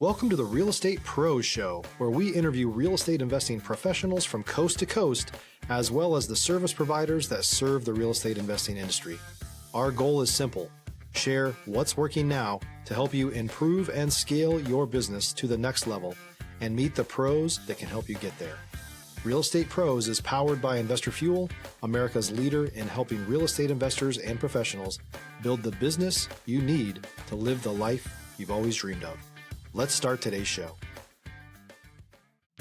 Welcome to the Real Estate Pros Show, where we interview real estate investing professionals from coast to coast, as well as the service providers that serve the real estate investing industry. Our goal is simple: share what's working now to help you improve and scale your business to the next level and meet the pros that can help you get there. Real Estate Pros is powered by Investor Fuel, America's leader in helping real estate investors and professionals build the business you need to live the life you've always dreamed of. Let's start today's show.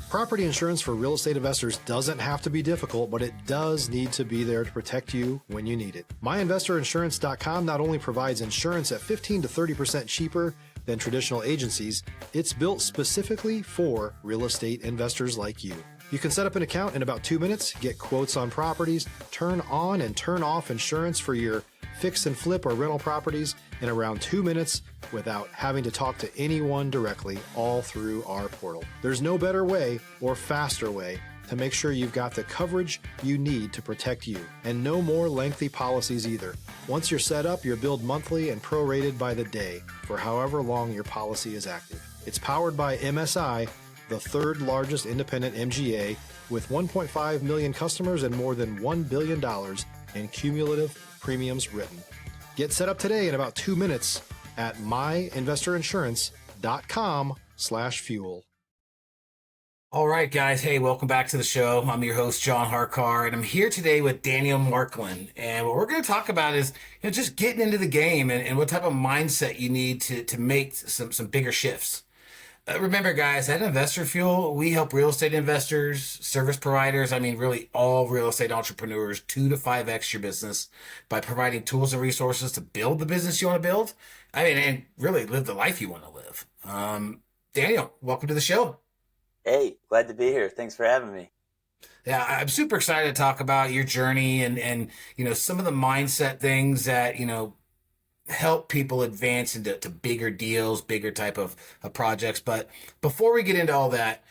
Property insurance for real estate investors doesn't have to be difficult, but it does need to be there to protect you when you need it. MyInvestorInsurance.com not only provides insurance at 15 to 30% cheaper than traditional agencies, it's built specifically for real estate investors like you. You can set up an account in about 2 minutes, get quotes on properties, turn on and turn off insurance for your fix and flip or rental properties in around 2 minutes without having to talk to anyone directly, all through our portal. There's no better way or faster way to make sure you've got the coverage you need to protect you, and no more lengthy policies either. Once you're set up, you're billed monthly and prorated by the day for however long your policy is active. It's powered by MSI, the third largest independent MGA, with 1.5 million customers and more than $1 billion in cumulative premiums written. Get set up today in about 2 minutes at myinvestorinsurance.com/fuel. All right, guys. Hey, welcome back to the show. I'm your host, John Harcar, and I'm here today with Daniel Marklin. And what we're going to talk about is just getting into the game and what type of mindset you need to make some bigger shifts. Remember, guys, at Investor Fuel, we help real estate investors, service providers, really all real estate entrepreneurs 2 to 5x your business by providing tools and resources to build the business you want to build, and really live the life you want to live. Daniel, welcome to the show. Hey, glad to be here. Thanks for having me. Yeah, I'm super excited to talk about your journey and some of the mindset things that, help people advance into bigger deals, bigger type of projects. But before we get into all that,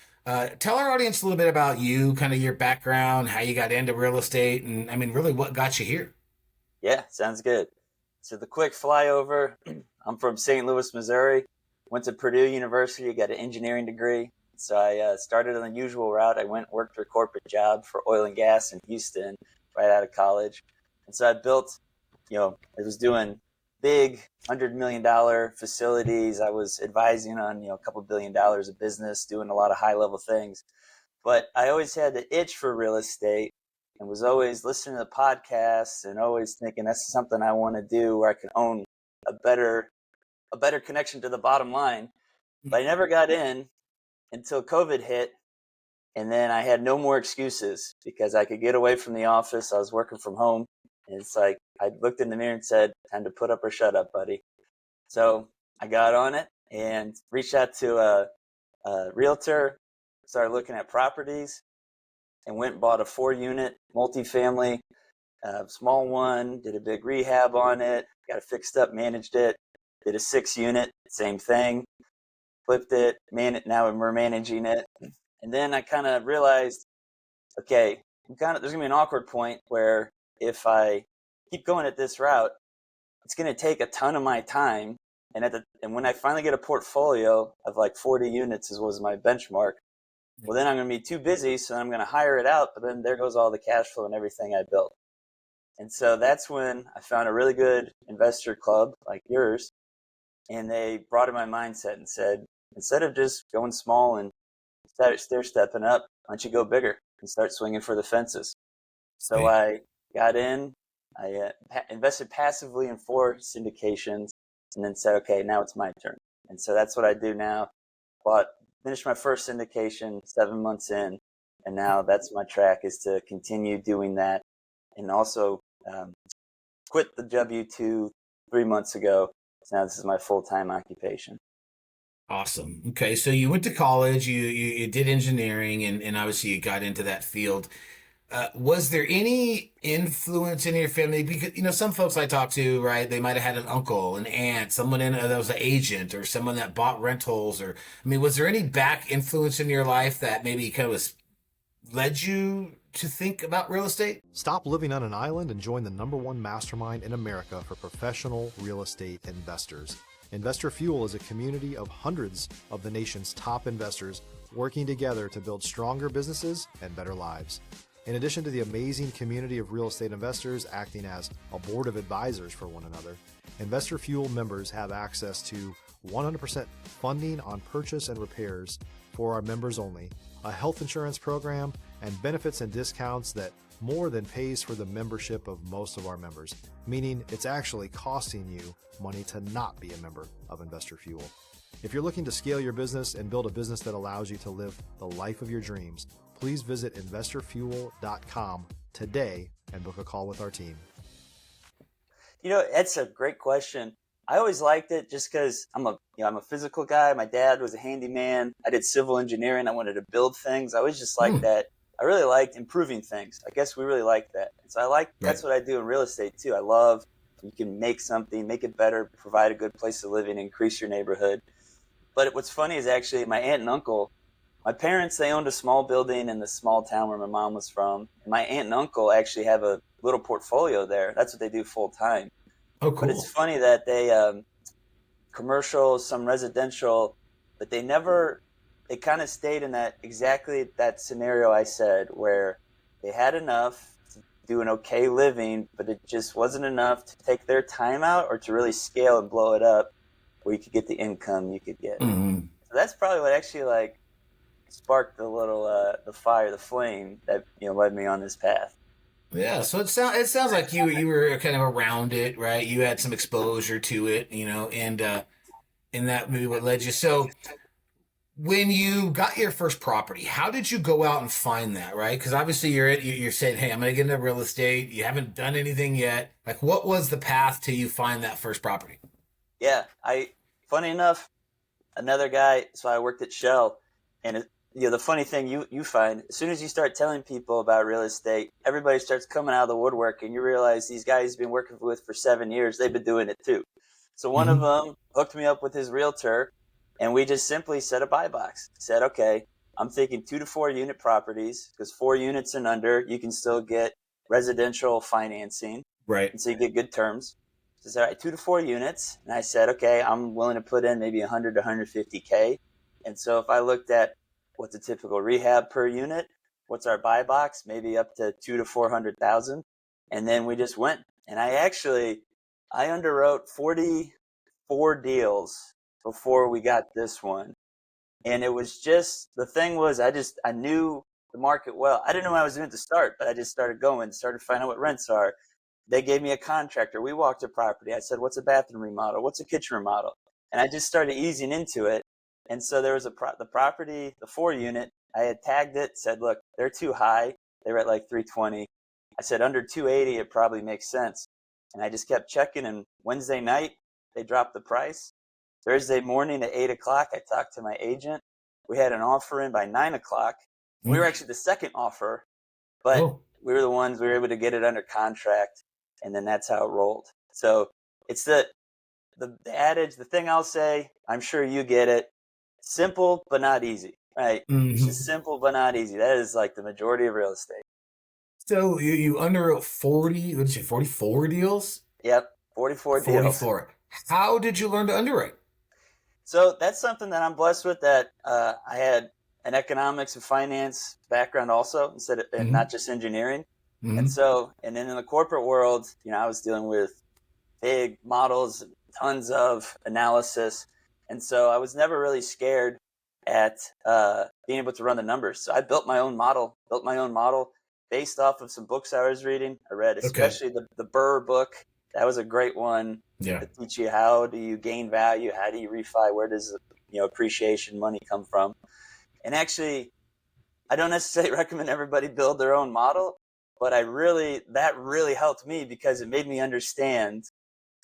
tell our audience a little bit about you, kind of your background, how you got into real estate, and really what got you here. Yeah, sounds good. So the quick flyover, I'm from St. Louis, Missouri, went to Purdue University, got an engineering degree. So I started on the usual route. I went and worked for a corporate job for oil and gas in Houston right out of college. And so I built, I was doing big $100 million facilities. I was advising on, a couple $1 billion of business, doing a lot of high level things. But I always had the itch for real estate and was always listening to the podcasts and always thinking that's something I want to do where I can own a better connection to the bottom line. But I never got in until COVID hit. And then I had no more excuses because I could get away from the office. I was working from home. And it's like, I looked in the mirror and said, time to put up or shut up, buddy. So I got on it and reached out to a realtor, started looking at properties, and went and bought a 4-unit multifamily, small one, did a big rehab on it, got it fixed up, managed it, did a 6-unit, same thing, flipped it, now we're managing it. And then I kind of realized, okay, there's going to be an awkward point where if I keep going at this route, it's going to take a ton of my time. And when I finally get a portfolio of like 40 units was my benchmark, well, then I'm going to be too busy. So I'm going to hire it out. But then there goes all the cash flow and everything I built. And so that's when I found a really good investor club like yours. And they brought in my mindset and said, instead of just going small and stair-stepping up, why don't you go bigger and start swinging for the fences? So I got in, I invested passively in 4 syndications and then said, okay, now it's my turn. And so that's what I do now. Finished my first syndication 7 months in, and now that's my track, is to continue doing that. And also quit the W-2 3 months ago. So now this is my full-time occupation. Awesome. Okay, so you went to college, you did engineering, and obviously you got into that field. Was there any influence in your family? Because, some folks I talk to, right, they might have had an uncle, an aunt, someone that was an agent or someone that bought rentals. Was there any back influence in your life that maybe kind of led you to think about real estate? Stop living on an island and join the #1 mastermind in America for professional real estate investors. Investor Fuel is a community of hundreds of the nation's top investors working together to build stronger businesses and better lives. In addition to the amazing community of real estate investors acting as a board of advisors for one another, Investor Fuel members have access to 100% funding on purchase and repairs for our members only, a health insurance program, and benefits and discounts that more than pays for the membership of most of our members, meaning it's actually costing you money to not be a member of Investor Fuel. If you're looking to scale your business and build a business that allows you to live the life of your dreams, please visit investorfuel.com today and book a call with our team. That's a great question. I always liked it just because I'm a physical guy. My dad was a handyman. I did civil engineering. I wanted to build things. I always just liked that. I really liked improving things. I guess we really like that. And so that's what I do in real estate too. I love you can make something, make it better, provide a good place to live in, increase your neighborhood. But what's funny is actually my aunt and uncle, my parents, they owned a small building in the small town where my mom was from. And my aunt and uncle actually have a little portfolio there. That's what they do full time. Oh, cool. But it's funny that they commercial, some residential, but they kind of stayed in exactly that scenario I said, where they had enough to do an okay living, but it just wasn't enough to take their time out or to really scale and blow it up where you could get the income you could get. Mm-hmm. So that's probably what actually sparked the little the fire, the flame that led me on this path. Yeah, so it sounds like you were kind of around it, right? You had some exposure to it, and that maybe what led you. So when you got your first property, how did you go out and find that, right? Because obviously you're saying, hey, I'm going to get into real estate. You haven't done anything yet. Like, what was the path till you find that first property? Yeah, funny enough, another guy. So I worked at Shell, and the funny thing you find, as soon as you start telling people about real estate, everybody starts coming out of the woodwork, and you realize these guys you've been working with for 7 years, they've been doing it too. So one of them hooked me up with his realtor, and we just simply set a buy box. Said, okay, I'm thinking 2 to 4 unit properties, because 4 units and under, you can still get residential financing. Right. And so you get good terms. So I said, all right, 2 to 4 units. And I said, okay, I'm willing to put in maybe 100 to 150K. And so if I looked at what's a typical rehab per unit, what's our buy box, maybe up to 200 to 400,000. And then we just went. And I underwrote 44 deals before we got this one. And it was just, the thing was, I knew the market well. I didn't know what I was doing to start, but I just started finding out what rents are. They gave me a contractor. We walked a property. I said, what's a bathroom remodel? What's a kitchen remodel? And I just started easing into it. And so there was the property, the 4 unit, I had tagged it, said, look, they're too high. They were at like 320. I said, under 280, it probably makes sense. And I just kept checking. And Wednesday night, they dropped the price. Thursday morning at 8 o'clock, I talked to my agent. We had an offer in by 9 o'clock. We were actually the second offer, but we were able to get it under contract. And then that's how it rolled. So it's the adage, the thing I'll say, I'm sure you get it. Simple, but not easy, right? It's just simple, but not easy. That is like the majority of real estate. So you underwrote 44 deals? Yep, 44 deals. 44. How did you learn to underwrite? So that's something that I'm blessed with, that I had an economics and finance background also, instead of not just engineering. And then in the corporate world, I was dealing with big models, tons of analysis. And so I was never really scared at being able to run the numbers. So I built my own model based off of some books I was reading. I read especially the Burr book. That was a great one to teach you how do you gain value, how do you refi, where does appreciation money come from. And actually, I don't necessarily recommend everybody build their own model, but that really helped me, because it made me understand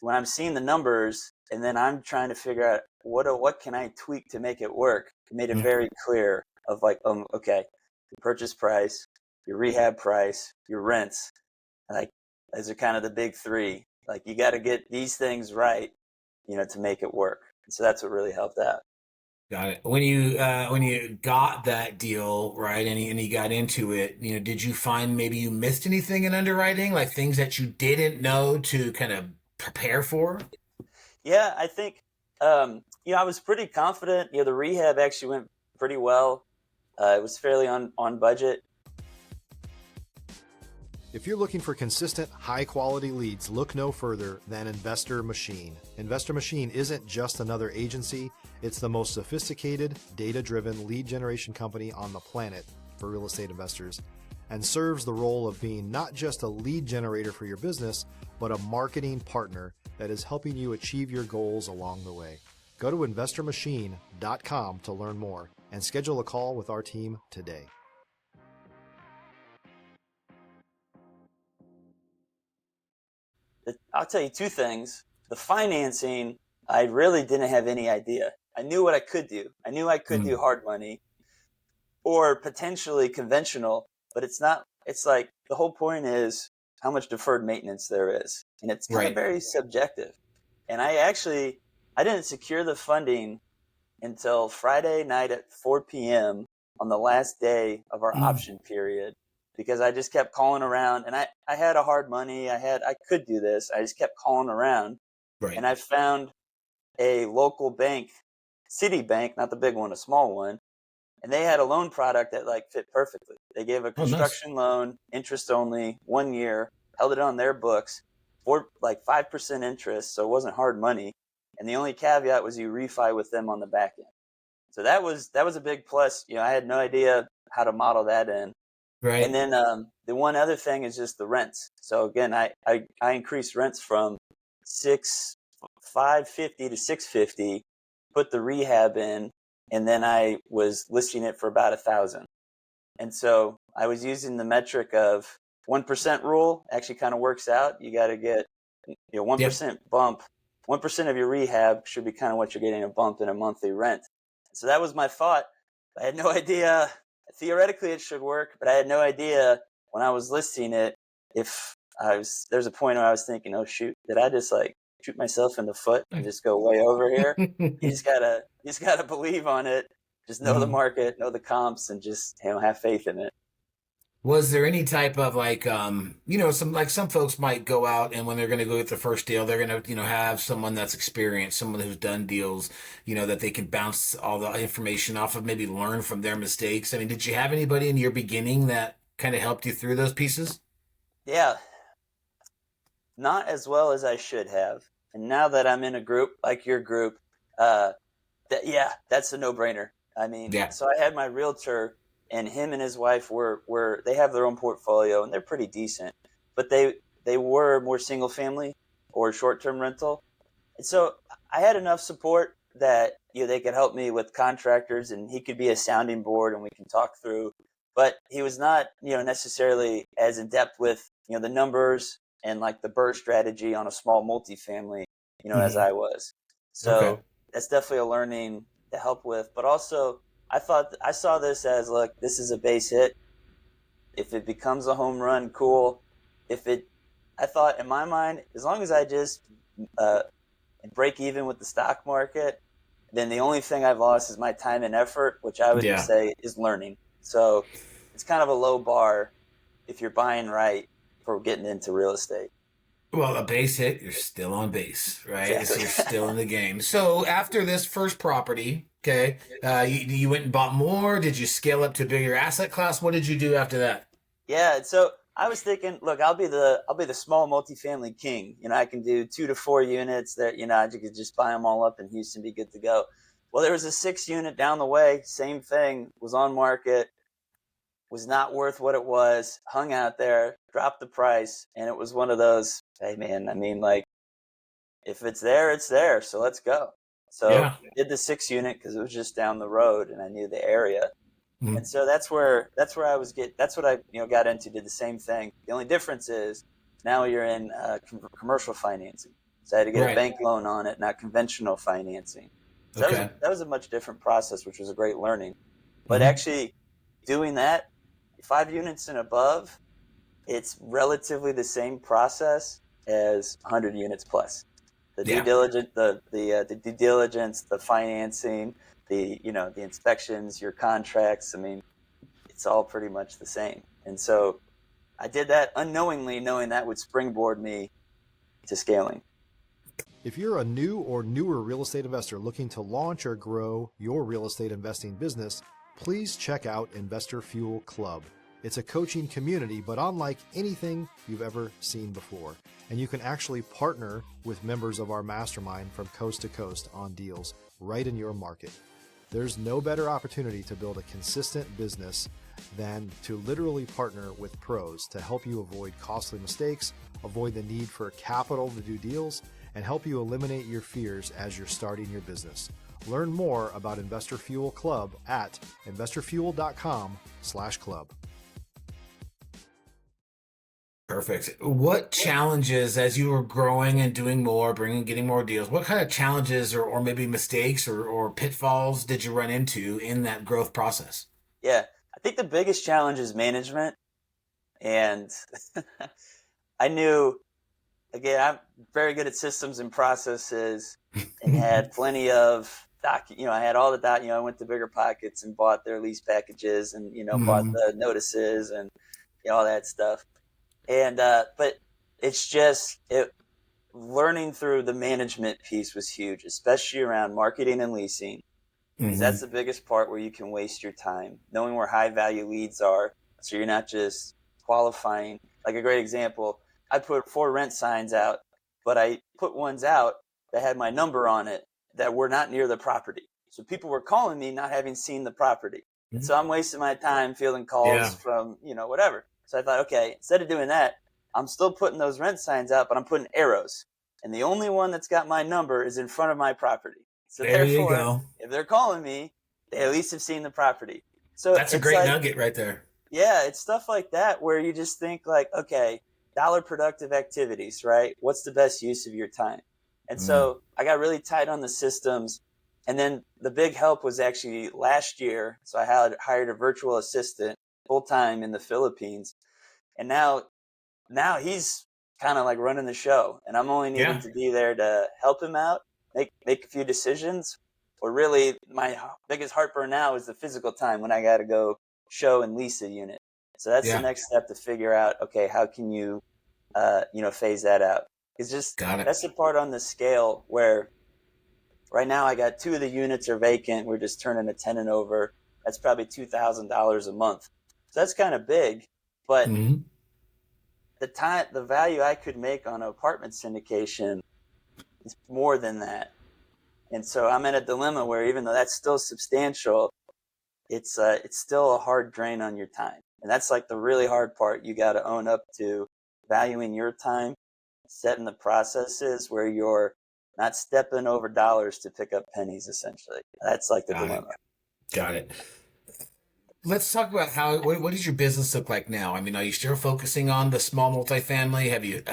when I'm seeing the numbers and then I'm trying to figure out what can I tweak to make it work. It made it very clear of okay, the purchase price, your rehab price, your rents, those are kind of the big 3. Like, you got to get these things right, to make it work. And so that's what really helped out. Got it. When you got that deal, right, and you got into it, did you find maybe you missed anything in underwriting, like things that you didn't know to kind of prepare for? Yeah, I think I was pretty confident. The rehab actually went pretty well. It was fairly on budget. If you're looking for consistent, high-quality leads, look no further than Investor Machine. Investor Machine isn't just another agency. It's the most sophisticated, data-driven lead generation company on the planet for real estate investors, and serves the role of being not just a lead generator for your business, but a marketing partner that is helping you achieve your goals along the way. Go to investormachine.com to learn more and schedule a call with our team today. I'll tell you two things. The financing, I really didn't have any idea. I knew what I could do. I knew I could do hard money or potentially conventional, but it's not. It's like the whole point is how much deferred maintenance there is. And it's kind of very subjective. And I didn't secure the funding until Friday night at 4 p.m. on the last day of our option period, because I just kept calling around, and I had a hard money. I could do this. I just kept calling around. Right. And I found a local bank, Citibank, not the big one, a small one. And they had a loan product that fit perfectly. They gave a construction loan, interest only, 1 year, held it on their books for 5% interest. So it wasn't hard money. And the only caveat was you refi with them on the back end. So that was a big plus. I had no idea how to model that in. Right. And then the one other thing is just the rents. So again, I increased rents from $550 to $650, put the rehab in, and then I was listing it for about $1,000. And so I was using the metric of 1% rule. Actually, kind of works out. You got to get 1% bump. 1% of your rehab should be kind of what you're getting a bump in a monthly rent. So that was my thought. I had no idea. Theoretically, it should work, but I had no idea when I was listing it if there's a point where I was thinking, oh shoot, did I just shoot myself in the foot and just go way over here? You just gotta believe on it. Just know the market, know the comps, and just have faith in it. Was there any type of some folks might go out, and when they're going to go get the first deal, they're going to, have someone that's experienced, someone who's done deals, that they can bounce all the information off of, maybe learn from their mistakes. I mean, did you have anybody in your beginning that kind of helped you through those pieces? Yeah. Not as well as I should have. And now that I'm in a group like your group, that's a no-brainer. I mean, so I had my realtor, and him and his wife they have their own portfolio, and they're pretty decent, but they were more single family or short-term rental. And so I had enough support that they could help me with contractors, and he could be a sounding board and we can talk through, but he was not necessarily as in depth with the numbers and the BRRRR strategy on a small multifamily as I was. So that's definitely a learning to help with, but also I saw this as, look, this is a base hit. If it becomes a home run, cool. I thought in my mind, as long as I just break even with the stock market, then the only thing I've lost is my time and effort, which I would say is learning. So it's kind of a low bar if you're buying right for getting into real estate. Well, a base hit, you're still on base, right? Exactly. So you're still in the game. So after this first property, you went and bought more? Did you scale up to a bigger asset class? What did you do after that? Yeah, so I was thinking, look, I'll be the small multifamily king. I can do 2 to 4 units that I could just buy them all up in Houston, be good to go. Well, there was a 6-unit down the way, same thing, was on market, was not worth what it was, hung out there, dropped the price, and it was one of those, hey man, I mean, if it's there, it's there, so let's go. So did the 6-unit because it was just down the road and I knew the area. And so that's what I got into, did the same thing. The only difference is now you're in commercial financing. So I had to get a bank loan on it, not conventional financing. So that was a much different process, which was a great learning. But actually doing that, 5 units and above, it's relatively the same process as 100 units plus. The due diligence, the due diligence, the financing, the inspections, your contracts. I mean, it's all pretty much the same. And so I did that unknowingly, knowing that would springboard me to scaling. If you're a new or newer real estate investor looking to launch or grow your real estate investing business, please check out Investor Fuel Club. It's a coaching community, but unlike anything you've ever seen before. And you can actually partner with members of our mastermind from coast to coast on deals right in your market. There's no better opportunity to build a consistent business than to literally partner with pros to help you avoid costly mistakes, avoid the need for capital to do deals, and help you eliminate your fears as you're starting your business. Learn more about Investor Fuel Club at investorfuel.com/club. Perfect. What challenges, as you were growing and doing more, getting more deals, what kind of challenges or maybe mistakes or pitfalls did you run into in that growth process? Yeah, I think the biggest challenge is management. And I knew, again, I'm very good at systems and processes and had plenty of I had all the I went to Bigger Pockets and bought their lease packages and, bought the notices and all that stuff. And, but it's just, learning through the management piece was huge, especially around marketing and leasing, because that's the biggest part where you can waste your time, knowing where high value leads are. So you're not just qualifying. Like a great example, I put 4 rent signs out, but I put ones out that had my number on it that were not near the property. So people were calling me not having seen the property. And so I'm wasting my time fielding calls from, whatever. So I thought, okay, instead of doing that, I'm still putting those rent signs out, but I'm putting arrows. And the only one that's got my number is in front of my property. So there therefore, you go. If they're calling me, they at least have seen the property. So that's a great nugget right there. Yeah, it's stuff like that where you just think like, okay, dollar productive activities, right? What's the best use of your time? And so I got really tight on the systems. And then the big help was actually last year. So I had hired a virtual assistant full-time in the Philippines. And now he's kind of like running the show. And I'm only needing to be there to help him out, make a few decisions. Or really, my biggest heartburn now is the physical time when I got to go show and lease a unit. So that's the next step to figure out, okay, how can you, phase that out? It's just, that's the part on the scale where right now I got 2 of the units are vacant. We're just turning a tenant over. That's probably $2,000 a month. So that's kind of big, but the value I could make on an apartment syndication is more than that. And so I'm in a dilemma where even though that's still substantial, it's still a hard drain on your time. And that's like the really hard part. You got to own up to valuing your time, setting the processes where you're not stepping over dollars to pick up pennies, essentially. That's like the dilemma. Got it. Let's talk about what does your business look like now? I mean, are you still focusing on the small multifamily? Have you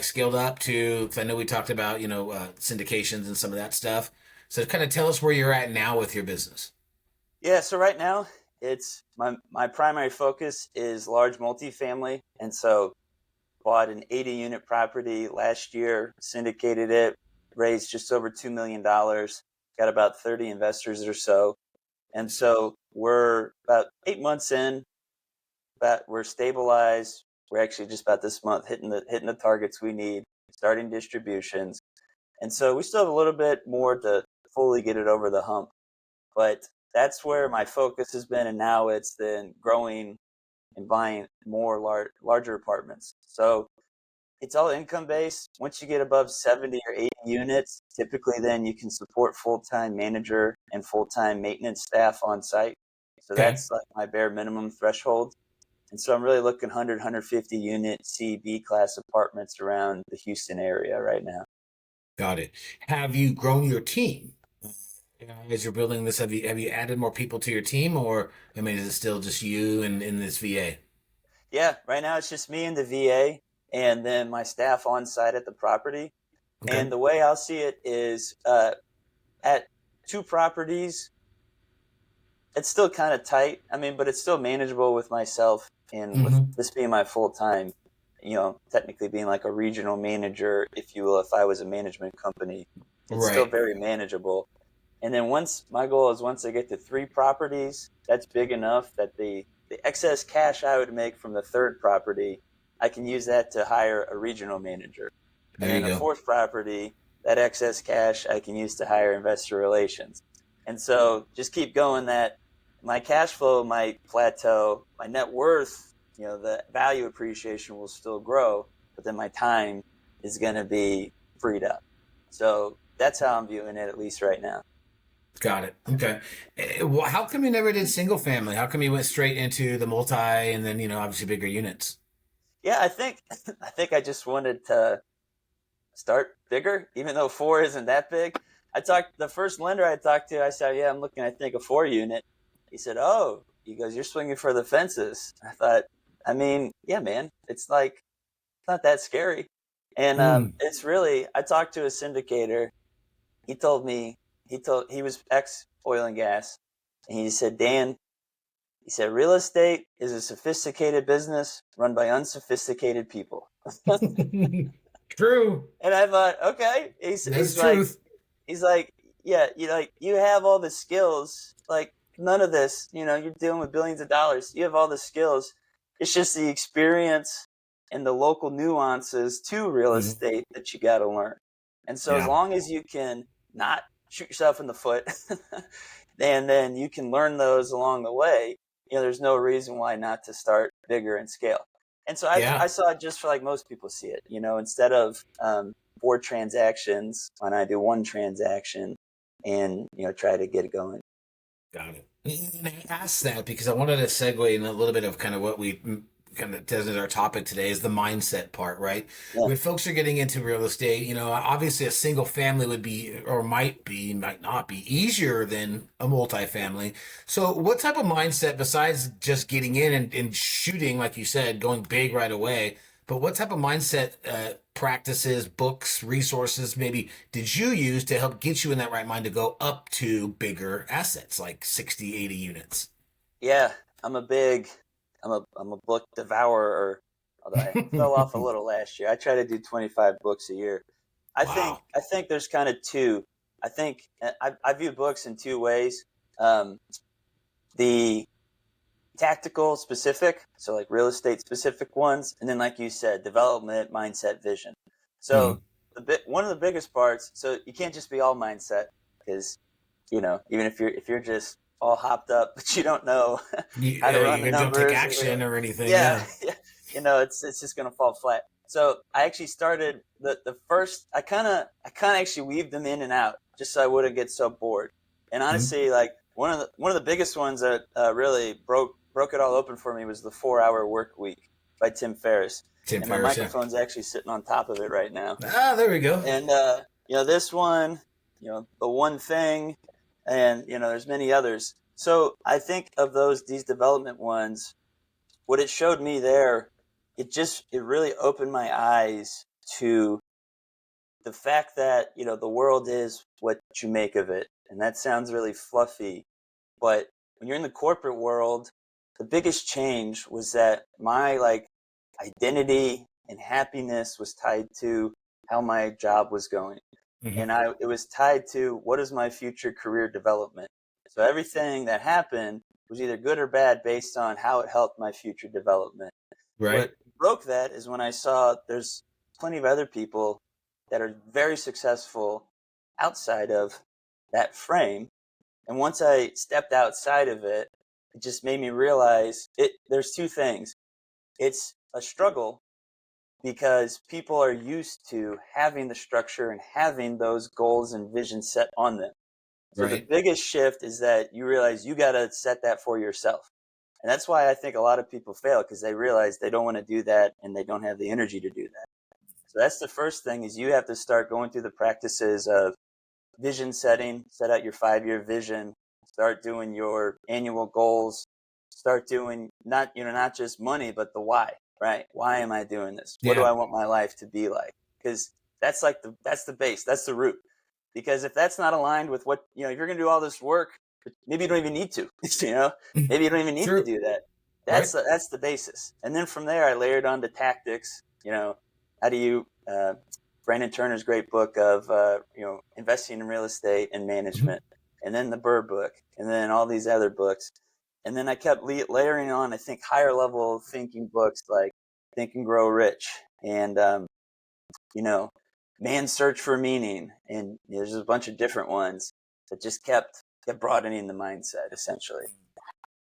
scaled up to, because I know we talked about, syndications and some of that stuff. So kind of tell us where you're at now with your business. Yeah. So right now it's my primary focus is large multifamily. And so bought an 80 unit property last year, syndicated it, raised just over $2 million, got about 30 investors or so. And so we're about 8 months in, but we're stabilized. We're actually just about this month hitting the targets we need, starting distributions. And so we still have a little bit more to fully get it over the hump. But that's where my focus has been. And now it's then growing and buying more larger apartments. So it's all income based. Once you get above 70 or 80 units, typically then you can support full-time manager and full-time maintenance staff on site. So that's like my bare minimum threshold. And so I'm really looking 100, 150 unit C, B class apartments around the Houston area right now. Got it. Have you grown your team? As you're building this, have you added more people to your team, or I mean, is it still just you and in this VA? Yeah, right now it's just me and the VA and then my staff on site at the property. Okay. And the way I'll see it is at 2 properties, it's still kind of tight. I mean, but it's still manageable with myself and with this being my full time, technically being like a regional manager, if you will, if I was a management company, it's still very manageable. And then once I get to 3 properties, that's big enough that the excess cash I would make from the 3rd property, I can use that to hire a regional manager. And then the 4th property, that excess cash I can use to hire investor relations. And so just keep going that my cash flow might plateau, my net worth, the value appreciation will still grow, but then my time is going to be freed up. So that's how I'm viewing it, at least right now. Got it. Okay. Well, how come you never did single family? How come you went straight into the multi and then, obviously bigger units? Yeah, I think I just wanted to start bigger, even though 4 isn't that big. The first lender I talked to, I said, yeah, I'm looking, I think, a 4 unit. He said, oh, he goes, you're swinging for the fences. I thought, yeah, man, it's not that scary. And it's really, I talked to a syndicator. He told me, he was ex oil and gas. And he said, Dan, he said, real estate is a sophisticated business run by unsophisticated people. True. And I thought, okay. That's truth. He's like, yeah, you have all the skills. Like none of this, you're dealing with billions of dollars. You have all the skills. It's just the experience and the local nuances to real estate that you got to learn. And so as long as you can not shoot yourself in the foot, and then you can learn those along the way, there's no reason why not to start bigger and scale. And so I saw it just for like most people see it, instead of 4 transactions, why not do 1 transaction and, try to get it going. Got it. And I asked that because I wanted to segue in a little bit of kind of what we kind of does as our topic today is the mindset part, right? Yeah. When folks are getting into real estate, obviously a single family would be, or might not be easier than a multifamily. So what type of mindset, besides just getting in and shooting, like you said, going big right away, but what type of mindset practices, books, resources maybe did you use to help get you in that right mind to go up to bigger assets like 60, 80 units? Yeah, I'm a book devourer, although I fell off a little last year. I try to do 25 books a year. I think there's kind of 2. I think I view books in 2 ways. The tactical specific, so like real estate specific ones, and then like you said, development, mindset, vision. So one of the biggest parts, so you can't just be all mindset, because even if you're just all hopped up but you don't know how to run the numbers, don't take action or anything. It's just gonna fall flat. So I actually started the first, I kind of actually weaved them in and out just so I wouldn't get so bored. And honestly, like one of the biggest ones that really broke it all open for me was the 4-Hour Work Week by Tim Ferriss. And my microphone's actually sitting on top of it right now. There we go. And this one, the one thing, and there's many others. So I think of these development ones, what it showed me there, it really opened my eyes to the fact that the world is what you make of it. And that sounds really fluffy, but when you're in the corporate world, the biggest change was that my identity and happiness was tied to how my job was going. And it was tied to what is my future career development. So everything that happened was either good or bad based on how it helped my future development. Right. What broke that is when I saw there's plenty of other people that are very successful outside of that frame. And once I stepped outside of it, it just made me realize there's 2 things. It's a struggle because people are used to having the structure and having those goals and visions set on them. So the biggest shift is that you realize you got to set that for yourself. And that's why I think a lot of people fail, because they realize they don't want to do that and they don't have the energy to do that. So that's the first thing, is you have to start going through the practices of vision setting, set out your 5-year vision, start doing your annual goals, start doing not just money, but the why, right? Why am I doing this? What do I want my life to be like? Because that's the base, that's the root. Because if that's not aligned with what, if you're going to do all this work, maybe you don't even need to, maybe you don't even need to do that. That's the basis. And then from there, I layered on to tactics, how do you, Brandon Turner's great book of, investing in real estate and management, and then the Burr book, and then all these other books. And then I kept layering on, I think, higher level thinking books like Think and Grow Rich and, Man's Search for Meaning, and there's a bunch of different ones that just kept broadening the mindset, essentially.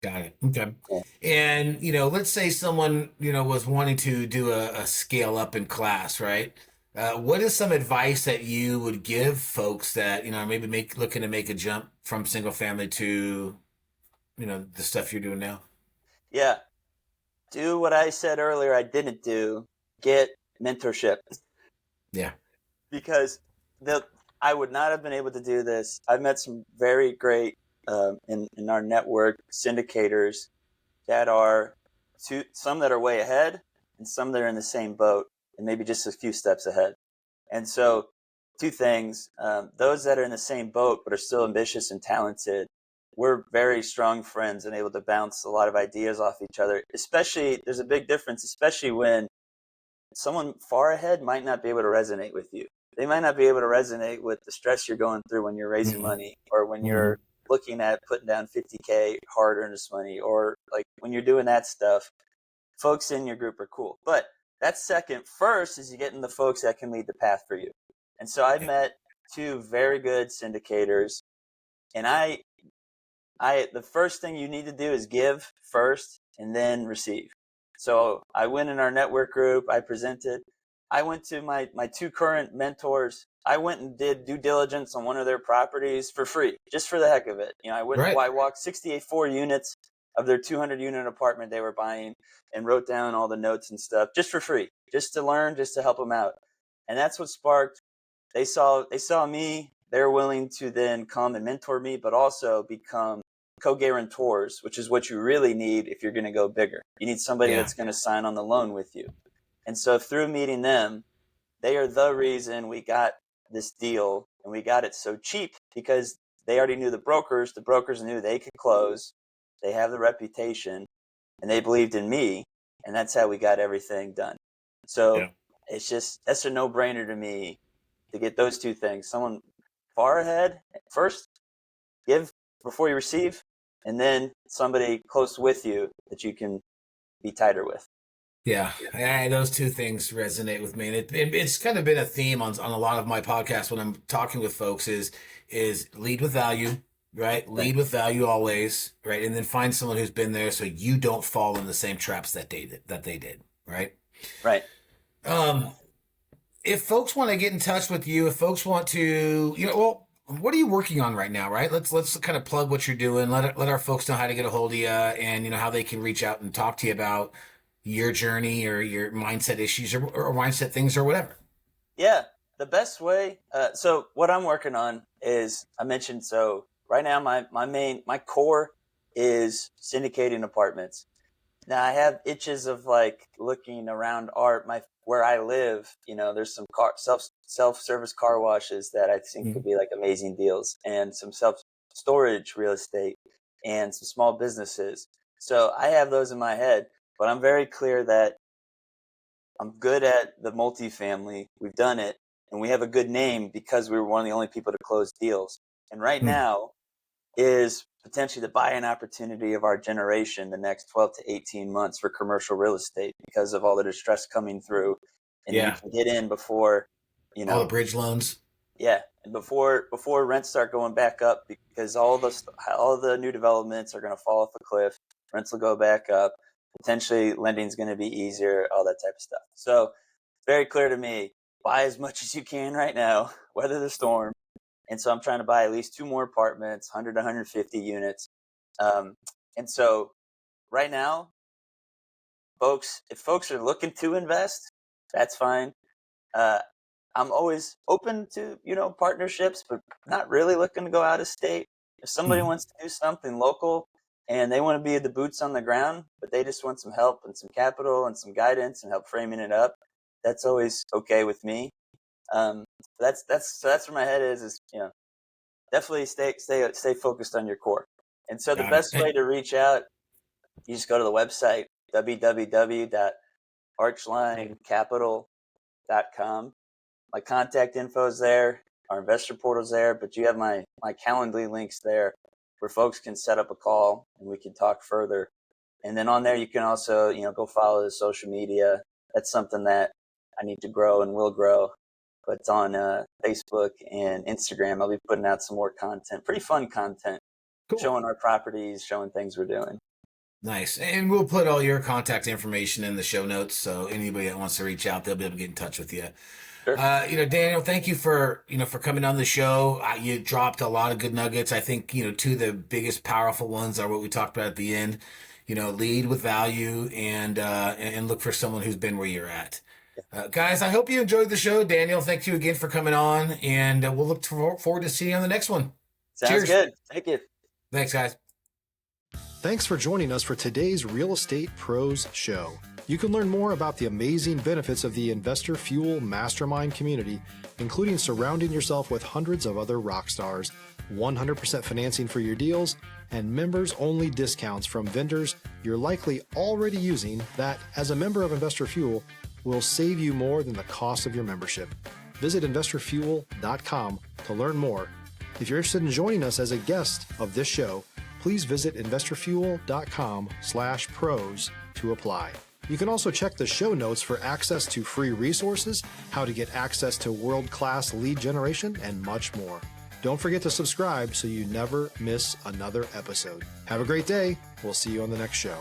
Got it. Okay. Yeah. And, let's say someone, was wanting to do a scale up in class, right? What is some advice that you would give folks that, maybe looking to make a jump from single family to, the stuff you're doing now? Yeah. Do what I said earlier I didn't do. Get mentorship. Yeah. Because I would not have been able to do this. I've met some very great in our network syndicators that are some that are way ahead and some that are in the same boat and maybe just a few steps ahead. And so, two things: those that are in the same boat but are still ambitious and talented, we're very strong friends and able to bounce a lot of ideas off each other. Especially, there's a big difference, especially when someone far ahead might not be able to resonate with you. They might not be able to resonate with the stress you're going through when you're raising money, or when you're looking at putting down $50K hard earnest money, or like when you're doing that stuff. Folks in your group are cool. But that's second. First is you getting the folks that can lead the path for you. And so I met two very good syndicators, and the first thing you need to do is give first and then receive. So I went in our network group, I presented. I went to my two current mentors. I went and did due diligence on one of their properties for free, just for the heck of it. I walked 4 units of their 200 unit apartment they were buying and wrote down all the notes and stuff just for free, just to learn, just to help them out. And that's what sparked. They saw me. They're willing to then come and mentor me, but also become co-guarantors, which is what you really need if you're going to go bigger. You need somebody that's going to sign on the loan with you. And so through meeting them, they are the reason we got this deal, and we got it so cheap because they already knew the brokers. The brokers knew they could close. They have the reputation, and they believed in me, and that's how we got everything done. So that's a no-brainer to me to get those two things. Someone far ahead first, give before you receive, and then somebody close with you that you can be tighter with. Yeah, those two things resonate with me, and it's kind of been a theme on a lot of my podcasts when I'm talking with folks is lead with value, right? Lead with value always, right? And then find someone who's been there so you don't fall in the same traps that they did, right? Right. If folks want to get in touch with you, if folks want to, what are you working on right now, right? Let's kind of plug what you're doing. Let our folks know how to get a hold of you, and how they can reach out and talk to you about your journey or your mindset issues or mindset things or whatever. Yeah, the best way. So what I'm working on is, I mentioned, so right now my core is syndicating apartments. Now I have itches of like looking around where I live. There's some self-service car washes that I think could be like amazing deals, and some self-storage real estate, and some small businesses. So I have those in my head, but I'm very clear that I'm good at the multifamily. We've done it, and we have a good name because we were one of the only people to close deals. And right now is potentially the buy-in opportunity of our generation the next 12 to 18 months for commercial real estate because of all the distress coming through. And you can get in before, all the bridge loans. Yeah, and before rents start going back up, because all the new developments are going to fall off a cliff. Rents will go back up. Potentially, lending is going to be easier. All that type of stuff. So, very clear to me: buy as much as you can right now, weather the storm. And so, I'm trying to buy at least 2 more apartments, 100 to 150 units. And so, right now, if folks are looking to invest, that's fine. I'm always open to, partnerships, but not really looking to go out of state. If somebody wants to do something local and they want to be the boots on the ground, but they just want some help and some capital and some guidance and help framing it up, that's always okay with me. That's where my head is, definitely stay focused on your core. And so the best way to reach out, you just go to the website, www.archlinecapital.com. My contact info is there. Our investor portal's there, but you have my Calendly links there where folks can set up a call and we can talk further. And then on there, you can also, go follow the social media. That's something that I need to grow and will grow. but it's on Facebook and Instagram. I'll be putting out some more content, pretty fun content, Cool. showing our properties, showing things we're doing. Nice. And we'll put all your contact information in the show notes. So anybody that wants to reach out, they'll be able to get in touch with you. Sure. Daniel, thank you for coming on the show. You dropped a lot of good nuggets. I think, two of the biggest powerful ones are what we talked about at the end. Lead with value and look for someone who's been where you're at. Guys, I hope you enjoyed the show. Daniel, thank you again for coming on, and we'll look forward to seeing you on the next one. Sounds Cheers. good. Thank you. Thanks, guys. Thanks for joining us for today's Real Estate Pros Show. You can learn more about the amazing benefits of the Investor Fuel Mastermind community, including surrounding yourself with hundreds of other rock stars, 100% financing for your deals, and members-only discounts from vendors you're likely already using that, as a member of Investor Fuel, will save you more than the cost of your membership. Visit investorfuel.com to learn more. If you're interested in joining us as a guest of this show, please visit investorfuel.com/pros to apply. You can also check the show notes for access to free resources, how to get access to world-class lead generation, and much more. Don't forget to subscribe so you never miss another episode. Have a great day. We'll see you on the next show.